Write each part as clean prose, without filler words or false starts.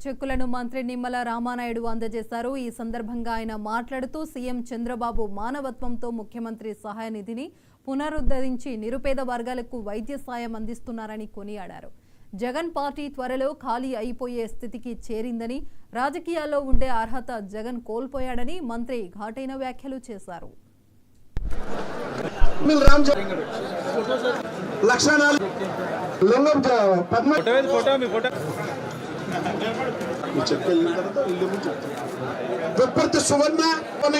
చెక్కులను మంత్రి నిమ్మల రామానాయుడు అందజేశారు. ఈ సందర్భంగా ఆయన మాట్లాడుతూ సీఎం చంద్రబాబు మానవత్వంతో ముఖ్యమంత్రి సహాయ నిధిని పునరుద్ధరించి నిరుపేద వర్గాలకు వైద్య సాయం అందిస్తున్నారని కొనియాడారు. జగన్ పార్టీ త్వరలో ఖాళీ అయిపోయే స్థితికి చేరిందని, రాజకీయాల్లో ఉండే అర్హత జగన్ కోల్పోయాడని మంత్రి ఘాటైన వ్యాఖ్యలు చేశారు.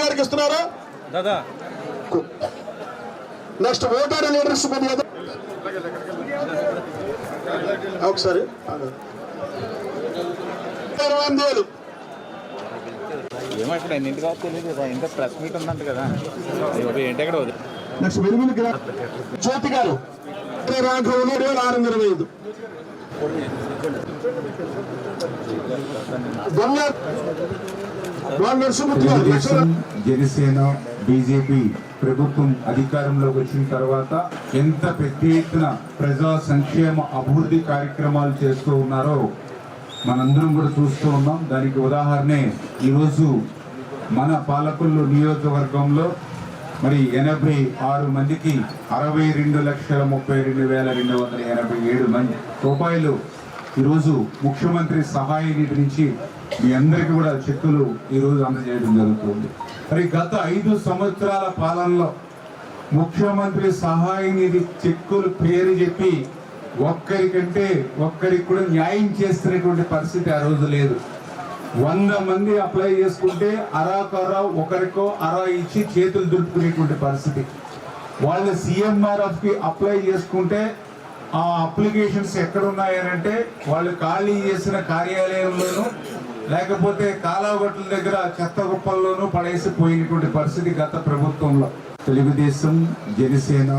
గారికి ఇస్తున్నారు. నెక్స్ట్ ఓటర్ లీడర్స్ ఒకసారి 28,000 ఏమక్కడ ఎన్నింటి కాదు తెలియదు కదా. ఇంత ప్రెస్ మీట్ ఉందంట కదా. ఏంటి ఎక్కడ నెక్స్ట్ వెలుగులు జ్యోతి గారు 625 జనసేన బీజేపీ ప్రభుత్వం అధికారంలోకి వచ్చిన తర్వాత ఎంత పెద్ద ఎత్తున ప్రజా సంక్షేమ అభివృద్ధి కార్యక్రమాలు చేస్తూ ఉన్నారో మనందరం కూడా చూస్తూ ఉన్నాం. దానికి ఉదాహరణే ఈరోజు మన పాలకొల్లు నియోజకవర్గంలో మరి 86 మందికి 62,32,287 మంది రూపాయలు ఈరోజు ముఖ్యమంత్రి సహాయ నిధి నుంచి మీ అందరికీ కూడా చెక్కులు ఈరోజు అందజేయడం జరుగుతుంది. మరి గత 5 సంవత్సరాల పాలనలో ముఖ్యమంత్రి సహాయ నిధి చెక్కులు పేరు చెప్పి ఒక్కరికి కూడా న్యాయం చేస్తున్నటువంటి పరిస్థితి ఆ రోజు లేదు. 100 మంది అప్లై చేసుకుంటే అరాకరా ఒకరికో అరా ఇచ్చి చేతులు దులుపుకునేటువంటి పరిస్థితి. వాళ్ళు CMRF కి అప్లై చేసుకుంటే ఆ అప్లికేషన్స్ ఎక్కడున్నాయనంటే వాళ్ళు ఖాళీ చేసిన కార్యాలయంలోనూ లేకపోతే కాలాగొట్ల దగ్గర చెత్త కుప్పల్లోనూ పడేసి పోయినటువంటి పరిస్థితి గత ప్రభుత్వంలో. తెలుగుదేశం, జనసేన